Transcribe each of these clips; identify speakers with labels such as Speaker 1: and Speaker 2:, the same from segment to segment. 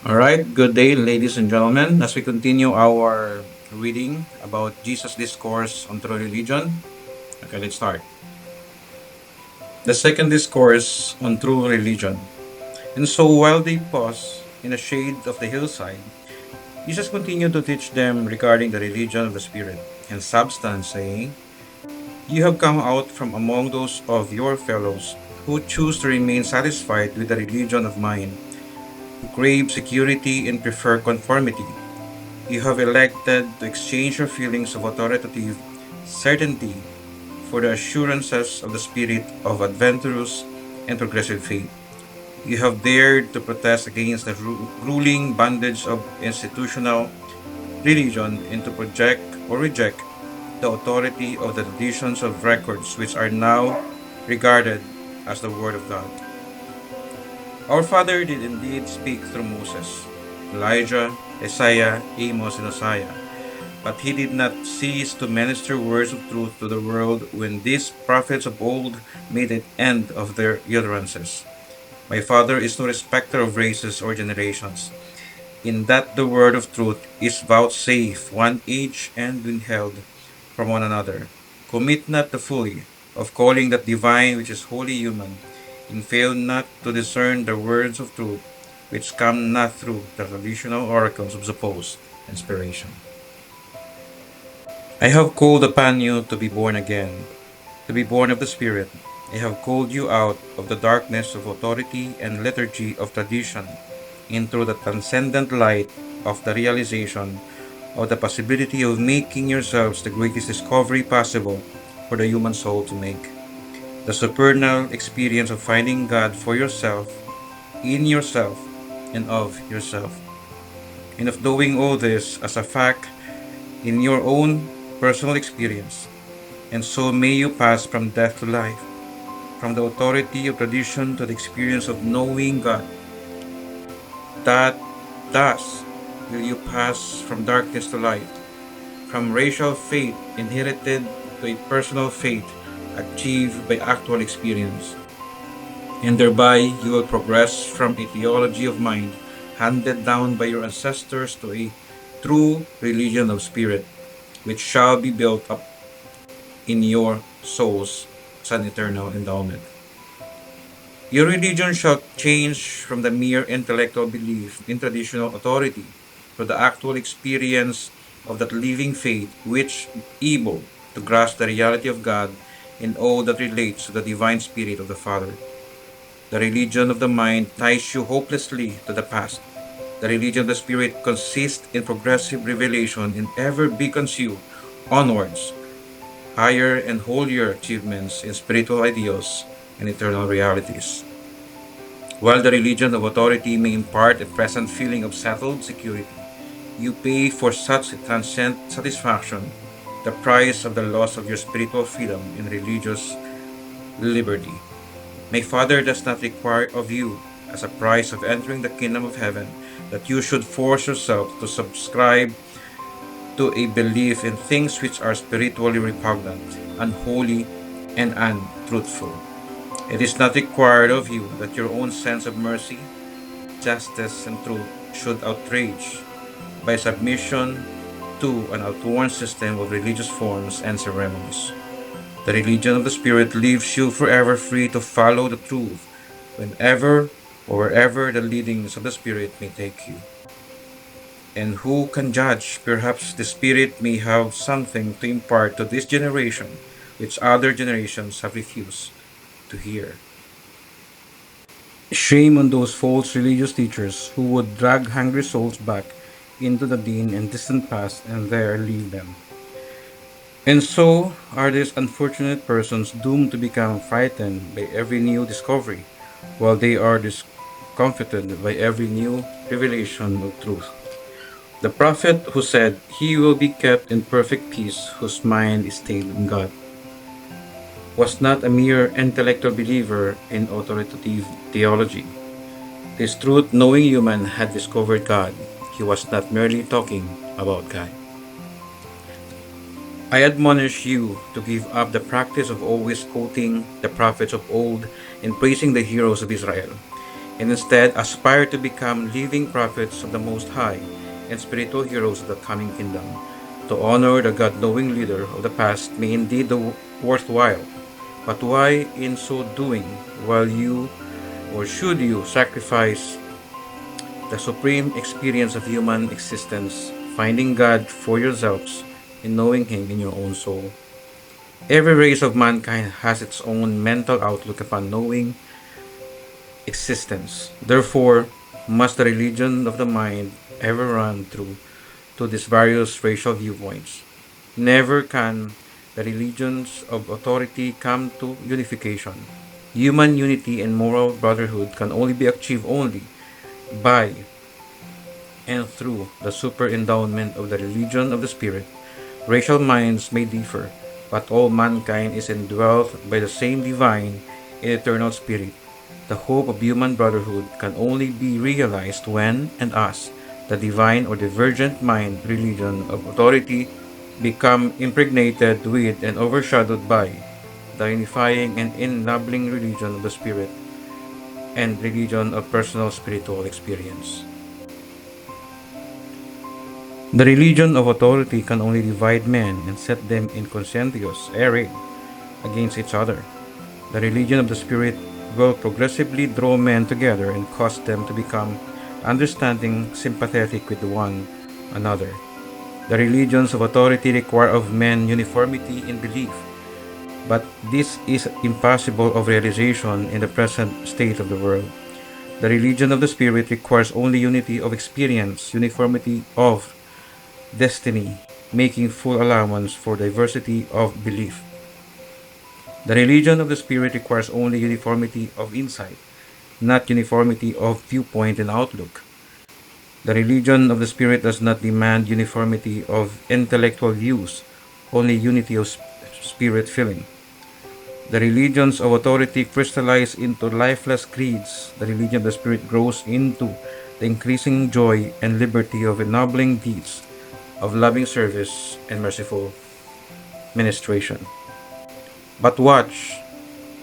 Speaker 1: All right, good day, ladies and gentlemen. As we continue our reading about Jesus' discourse on true religion, okay, let's start. The second discourse on true religion. And so while they paused in the shade of the hillside, Jesus continued to teach them regarding the religion of the Spirit and substance, saying, "You have come out from among those of your fellows who choose to remain satisfied with the religion of mine, who crave security and prefer conformity. You have elected to exchange your feelings of authoritative certainty for the assurances of the spirit of adventurous and progressive faith. You have dared to protest against the ruling bondage of institutional religion and to project or reject the authority of the traditions of records which are now regarded as the Word of God. Our Father did indeed speak through Moses, Elijah, Isaiah, Amos, and Hosea. But he did not cease to minister words of truth to the world when these prophets of old made an end of their utterances. My Father is no respecter of races or generations, in that the word of truth is vouchsafed one age and withheld from one another. Commit not the folly of calling that divine which is wholly human, and fail not to discern the words of truth which come not through the traditional oracles of supposed inspiration. I have called upon you to be born again, to be born of the Spirit. I have called you out of the darkness of authority and lethargy of tradition into the transcendent light of the realization of the possibility of making yourselves the greatest discovery possible for the human soul to make. The supernal experience of finding God for yourself, in yourself, and of yourself. And of doing all this as a fact in your own personal experience. And so may you pass from death to life, from the authority of tradition to the experience of knowing God. That thus will you pass from darkness to light, from racial faith inherited to a personal faith achieved by actual experience. And thereby you will progress from a theology of mind handed down by your ancestors to a true religion of spirit, which shall be built up in your souls as an eternal endowment. Your religion shall change from the mere intellectual belief in traditional authority to the actual experience of that living faith which able to grasp the reality of God in all that relates to the divine spirit of the Father. The religion of the mind ties you hopelessly to the past. The religion of the spirit consists in progressive revelation and ever beckons you onwards, higher and holier achievements in spiritual ideals and eternal realities. While the religion of authority may impart a present feeling of settled security, you pay for such a transient satisfaction the price of the loss of your spiritual freedom and religious liberty. My Father does not require of you, as a price of entering the kingdom of heaven, that you should force yourself to subscribe to a belief in things which are spiritually repugnant, unholy, and untruthful. It is not required of you that your own sense of mercy, justice, and truth should outrage by submission to an outworn system of religious forms and ceremonies. The religion of the Spirit leaves you forever free to follow the truth whenever or wherever the leadings of the Spirit may take you. And who can judge? Perhaps the Spirit may have something to impart to this generation which other generations have refused to hear. Shame on those false religious teachers who would drag hungry souls back into the dim and distant past and there leave them. And so are these unfortunate persons doomed to become frightened by every new discovery, while they are discomfited by every new revelation of truth. The prophet who said, "He will be kept in perfect peace whose mind is stayed on God," was not a mere intellectual believer in authoritative theology. This truth knowing human had discovered God. He was not merely talking about God. I admonish you to give up the practice of always quoting the prophets of old and praising the heroes of Israel. and instead aspire to become living prophets of the Most High and spiritual heroes of the coming kingdom. To honor the God-knowing leader of the past may indeed be worthwhile, but why in so doing, while you or should you sacrifice the supreme experience of human existence, finding God for yourselves and knowing Him in your own soul? Every race of mankind has its own mental outlook upon knowing existence. Therefore, must the religion of the mind ever run through to these various racial viewpoints. Never can the religions of authority come to unification. Human unity and moral brotherhood can only be achieved only by and through the super endowment of the religion of the Spirit. Racial minds may differ, but all mankind is indwelt by the same divine and eternal Spirit. The hope of human brotherhood can only be realized when and as the divine or divergent mind religion of authority become impregnated with and overshadowed by the unifying and enabling religion of the Spirit and religion of personal spiritual experience. The religion of authority can only divide men and set them in conscientious array against each other. The religion of the Spirit will progressively draw men together and cause them to become understanding, sympathetic with one another. The religions of authority require of men uniformity in belief, but this is impossible of realization in the present state of the world. The religion of the Spirit requires only unity of experience, uniformity of destiny, making full allowance for diversity of belief. The religion of the Spirit requires only uniformity of insight, not uniformity of viewpoint and outlook. The religion of the Spirit does not demand uniformity of intellectual views, only unity of spirit feeling. The religions of authority crystallize into lifeless creeds. The religion of the Spirit grows into the increasing joy and liberty of ennobling deeds of loving service and merciful ministration. But watch,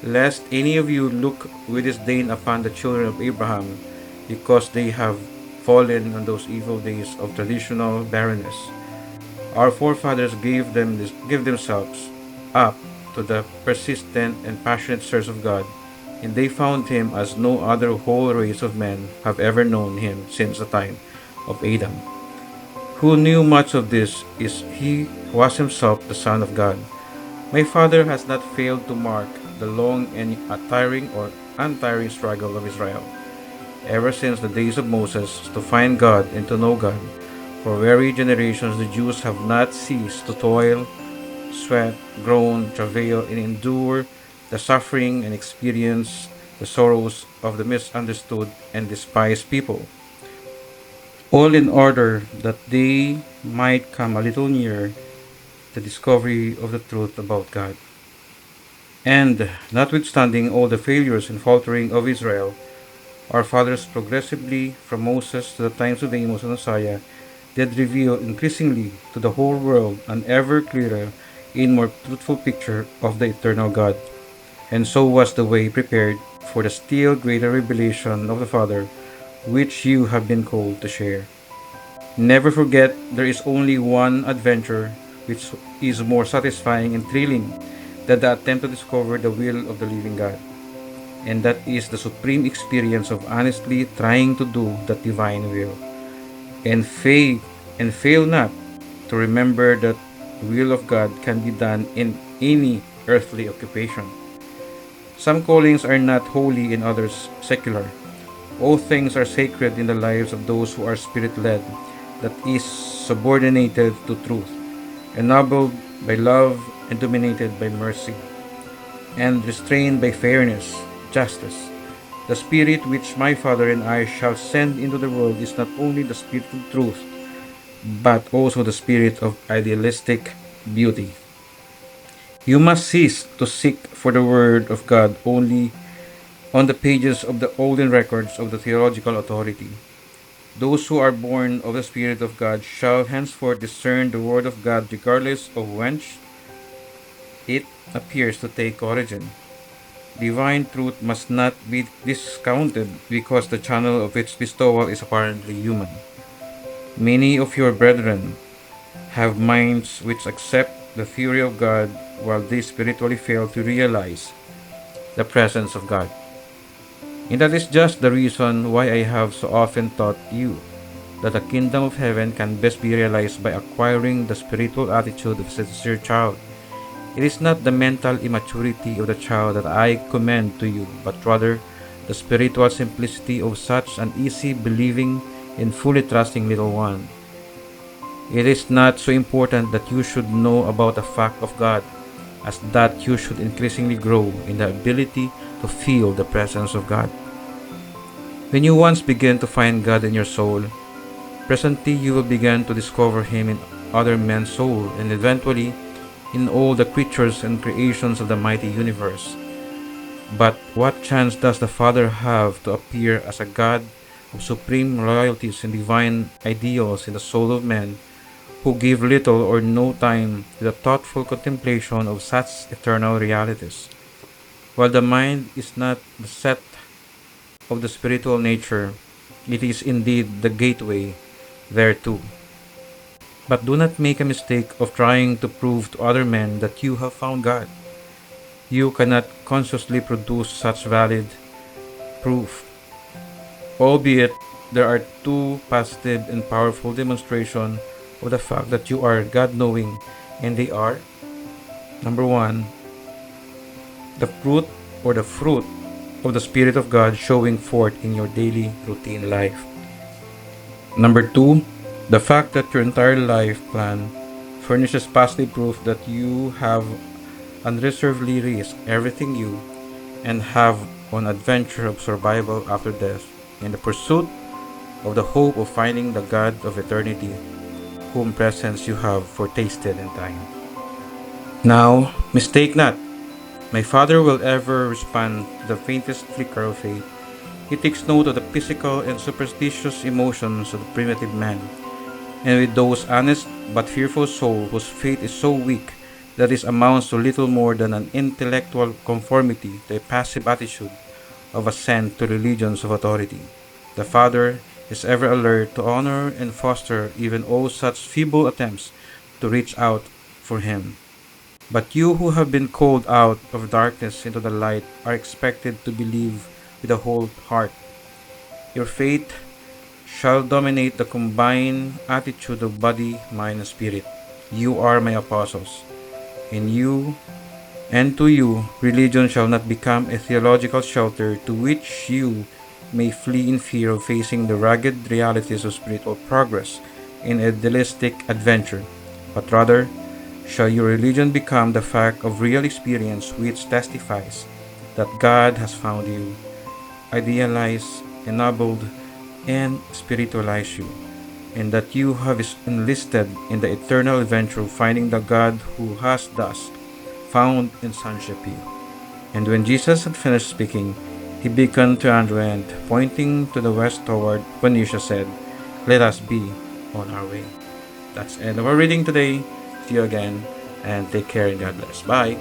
Speaker 1: lest any of you look with disdain upon the children of Abraham, because they have fallen on those evil days of traditional barrenness. Our forefathers gave themselves up to the persistent and passionate search of God, and they found Him as no other whole race of men have ever known Him since the time of Adam. Who knew much of this is He who was Himself the Son of God. My Father has not failed to mark the long and tiring or untiring struggle of Israel, ever since the days of Moses, to find God and to know God. For very generations the Jews have not ceased to toil, sweat, groan, travail, and endure the suffering and experience the sorrows of the misunderstood and despised people, all in order that they might come a little nearer the discovery of the truth about God. And notwithstanding all the failures and faltering of Israel, our fathers progressively, from Moses to the times of Amos and Messiah, did reveal increasingly to the whole world an ever clearer and more truthful picture of the eternal God. And so was the way prepared for the still greater revelation of the Father, which you have been called to share. Never forget there is only one adventure which is more satisfying and thrilling than the attempt to discover the will of the living God, and that is the supreme experience of honestly trying to do that divine will. And fail not to remember that the will of God can be done in any earthly occupation. Some callings are not holy and others secular. All things are sacred in the lives of those who are spirit led, that is, subordinated to truth, ennobled by love and dominated by mercy, and restrained by fairness, justice. The Spirit which my Father and I shall send into the world is not only the Spirit of truth, but also the Spirit of idealistic beauty. You must cease to seek for the Word of God only on the pages of the olden records of the theological authority. Those who are born of the Spirit of God shall henceforth discern the Word of God regardless of whence it appears to take origin. Divine truth must not be discounted because the channel of its bestowal is apparently human. Many of your brethren have minds which accept the theory of God while they spiritually fail to realize the presence of God. And that is just the reason why I have so often taught you that the kingdom of heaven can best be realized by acquiring the spiritual attitude of a sincere child. It is not the mental immaturity of the child that I commend to you, but rather the spiritual simplicity of such an easy believing and fully trusting little one. It is not so important that you should know about the fact of God as that you should increasingly grow in the ability to feel the presence of God. When you once begin to find God in your soul, presently you will begin to discover Him in other men's soul and eventually in all the creatures and creations of the mighty universe. But what chance does the Father have to appear as a God of supreme loyalties and divine ideals in the soul of man who give little or no time to the thoughtful contemplation of such eternal realities? While the mind is not the set of the spiritual nature, it is indeed the gateway thereto. But do not make a mistake of trying to prove to other men that you have found God. You cannot consciously produce such valid proof, albeit there are two positive and powerful demonstrations of the fact that you are God knowing, and they are: number one, the fruit of the Spirit of God showing forth in your daily routine life. Number two, the fact that your entire life plan furnishes positive proof that you have unreservedly risked everything you and have on adventure of survival after death in the pursuit of the hope of finding the God of eternity, whom presence you have foretasted in time. Now, mistake not, my Father will ever respond to the faintest flicker of faith. He takes note of the physical and superstitious emotions of the primitive man, and with those honest but fearful souls whose faith is so weak that it amounts to little more than an intellectual conformity to a passive attitude of assent to religions of authority. The Father is ever alert to honor and foster even all such feeble attempts to reach out for Him. But you who have been called out of darkness into the light are expected to believe with a whole heart. Your faith shall dominate the combined attitude of body, mind, and spirit. You are my apostles. In you and to you, religion shall not become a theological shelter to which you may flee in fear of facing the rugged realities of spiritual progress in idealistic adventure, but rather shall your religion become the fact of real experience which testifies that God has found you, idealized, ennobled, and spiritualized you, and that you have enlisted in the eternal adventure of finding the God who has thus found and sonship you. And when Jesus had finished speaking, he began to unwend, pointing to the west toward Phoenicia, said, "Let us be on our way." That's the end of our reading today. See you again, and take care and God bless. Bye.